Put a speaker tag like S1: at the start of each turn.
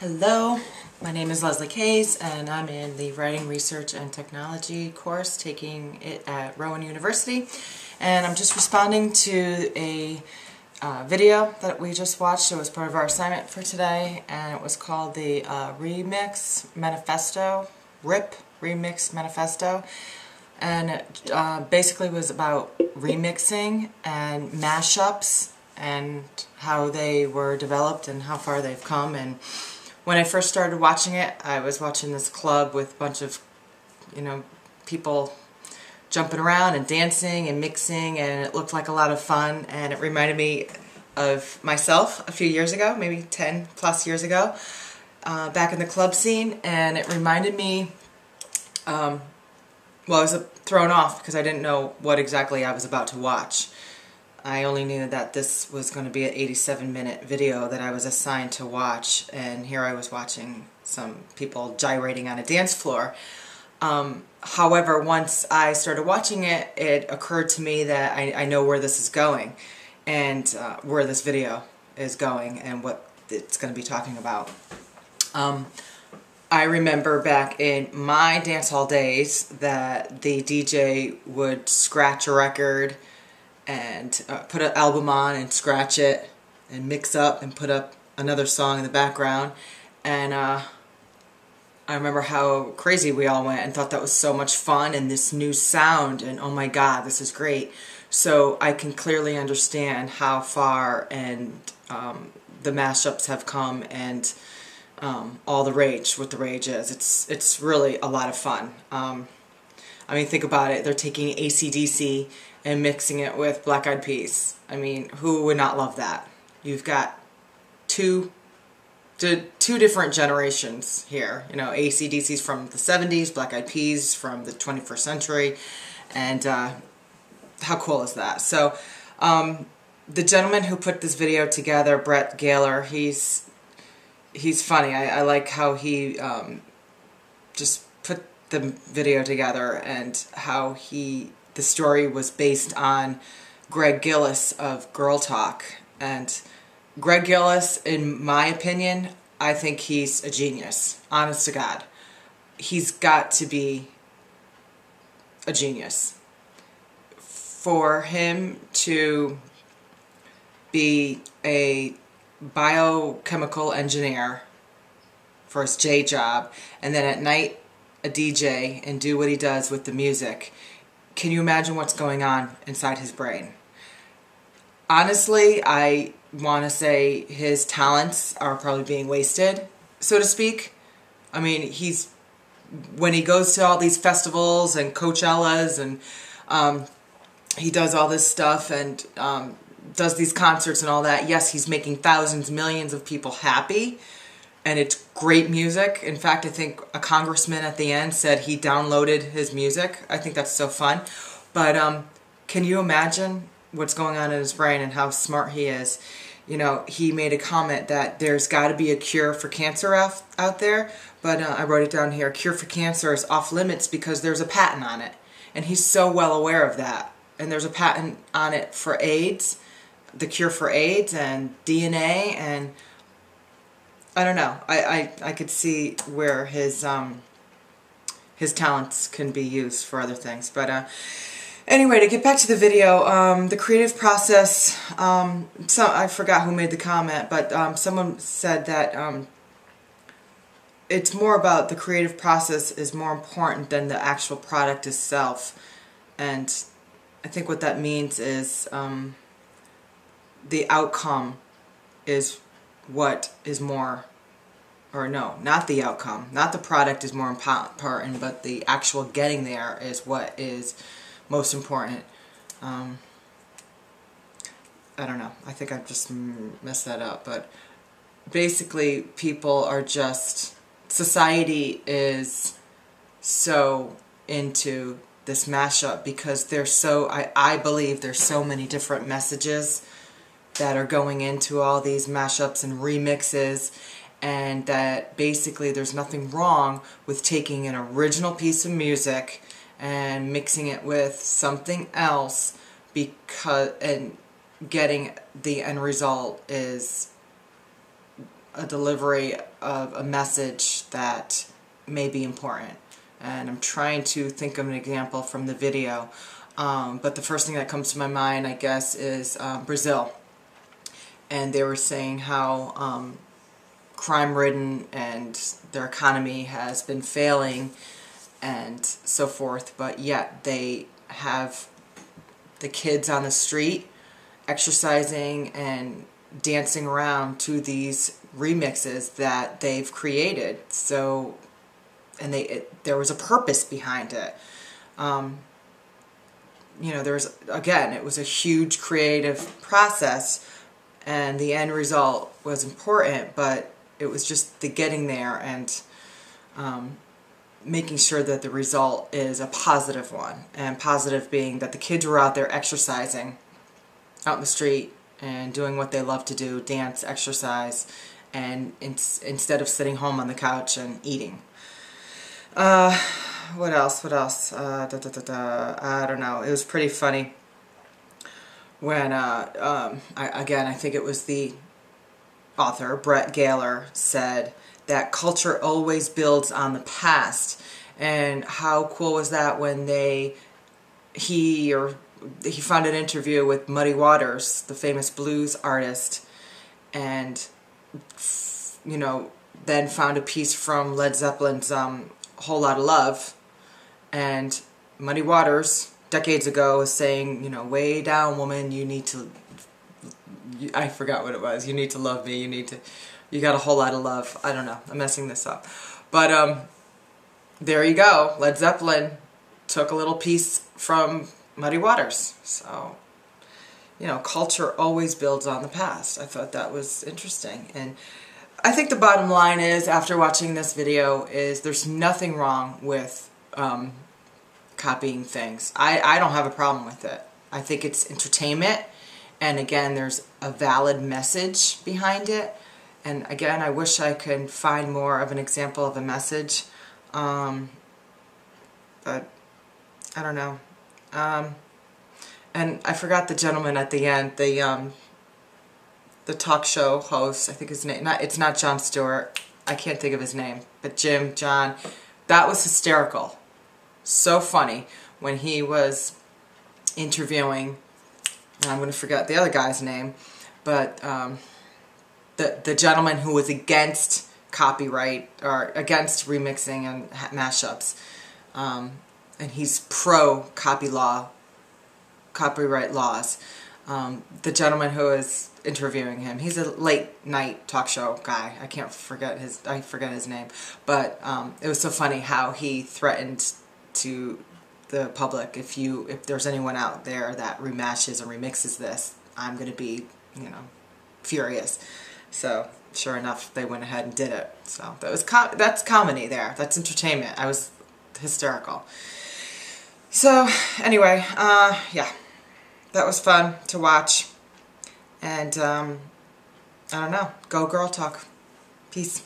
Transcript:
S1: Hello, my name is Leslie Case and I'm in the Writing, Research, and Technology course, taking it at Rowan University. And I'm just responding to a video that we just watched. It was part of our assignment for today, and it was called the Remix Manifesto, RIP, Remix Manifesto. And it basically was about remixing and mashups and how they were developed and how far they've come. And when I first started watching it, I was watching this club with a bunch of, people jumping around and dancing and mixing, and it looked like a lot of fun, and it reminded me of myself a few years ago, maybe 10 plus years ago, back in the club scene. And it reminded me, well, I was thrown off because I didn't know what exactly I was about to watch. I only knew that this was going to be an 87-minute video that I was assigned to watch, and here I was watching some people gyrating on a dance floor. However, once I started watching it, it occurred to me that I know where this is going, and where this video is going, and what it's going to be talking about. I remember back in my dance hall days that the DJ would scratch a record and put an album on and scratch it and mix up and put up another song in the background. And I remember how crazy we all went and thought that was so much fun and this new sound, and oh my god, this is great. So I can clearly understand how far and the mashups have come, and all the rage, what the rage is. It's really a lot of fun. I mean, think about it. They're taking AC/DC and mixing it with Black Eyed Peas. I mean, who would not love that? You've got two different generations here. AC/DC's from the 70s, Black Eyed Peas from the 21st century, and how cool is that? So, the gentleman who put this video together, Brett Gaylor, he's funny. I like how he just put the video together, and how the story was based on Greg Gillis of Girl Talk. And Greg Gillis, in my opinion, I think he's a genius. Honest to God. He's got to be a genius. For him to be a biochemical engineer for his day job, and then at night a DJ, and do what he does with the music. Can you imagine what's going on inside his brain? Honestly, I want to say his talents are probably being wasted, so to speak. I mean, when he goes to all these festivals and Coachellas, and he does all this stuff and does these concerts and all that, yes, he's making thousands, millions of people happy, and it's great music. In fact, I think a congressman at the end said he downloaded his music. I think that's so fun. But can you imagine what's going on in his brain and how smart he is? He made a comment that there's got to be a cure for cancer out there, but I wrote it down here. A cure for cancer is off limits because there's a patent on it. And he's so well aware of that. And there's a patent on it for AIDS, the cure for AIDS, and DNA, and I don't know. I could see where his talents can be used for other things. But anyway, to get back to the video, the creative process, I forgot who made the comment, but someone said that it's more about the creative process is more important than the actual product itself. And I think what that means is the outcome is what is more, or no, not the outcome, not the product is more important, but the actual getting there is what is most important. I don't know, I think I just messed that up, but basically people are just, society is so into this mashup because there's so, I believe there's so many different messages that are going into all these mashups and remixes, and that basically there's nothing wrong with taking an original piece of music and mixing it with something else, and getting the end result is a delivery of a message that may be important. And I'm trying to think of an example from the video. But the first thing that comes to my mind, I guess, is Brazil. And they were saying how crime-ridden and their economy has been failing and so forth, but yet they have the kids on the street exercising and dancing around to these remixes that they've created. So, and there was a purpose behind it. You know, again, it was a huge creative process, and the end result was important, but it was just the getting there and making sure that the result is a positive one. And positive being that the kids were out there exercising out in the street and doing what they love to do, dance, exercise, and instead of sitting home on the couch and eating. What else? I don't know. It was pretty funny when, again, I think it was the author, Brett Gaylor, said that culture always builds on the past. And how cool was that when he found an interview with Muddy Waters, the famous blues artist, and, you know, then found a piece from Led Zeppelin's Whole Lotta Love. And Muddy Waters, decades ago, was saying, you know, way down, woman, you need to, I forgot what it was, you need to love me, you got a whole lot of love. I don't know, I'm messing this up. But there you go, Led Zeppelin took a little piece from Muddy Waters. So, you know, culture always builds on the past. I thought that was interesting. And I think the bottom line is, after watching this video, is there's nothing wrong with copying things. I don't have a problem with it. I think it's entertainment, and again, there's a valid message behind it. And again, I wish I could find more of an example of a message, but I don't know. And I forgot the gentleman at the end, the talk show host. I think his name, it's not Jon Stewart. I can't think of his name, but John. That was hysterical. So funny when he was interviewing, and I'm going to forget the other guy's name, but the gentleman who was against copyright, or against remixing and mashups, and he's pro copyright laws. The gentleman who is interviewing him, he's a late night talk show guy. I forget his name, but it was so funny how he threatened to the public, if there's anyone out there that rematches or remixes this, I'm going to be, you know, furious. So sure enough, they went ahead and did it. So that's comedy there. That's entertainment. I was hysterical. So anyway, yeah, that was fun to watch. And I don't know. Go Girl Talk. Peace.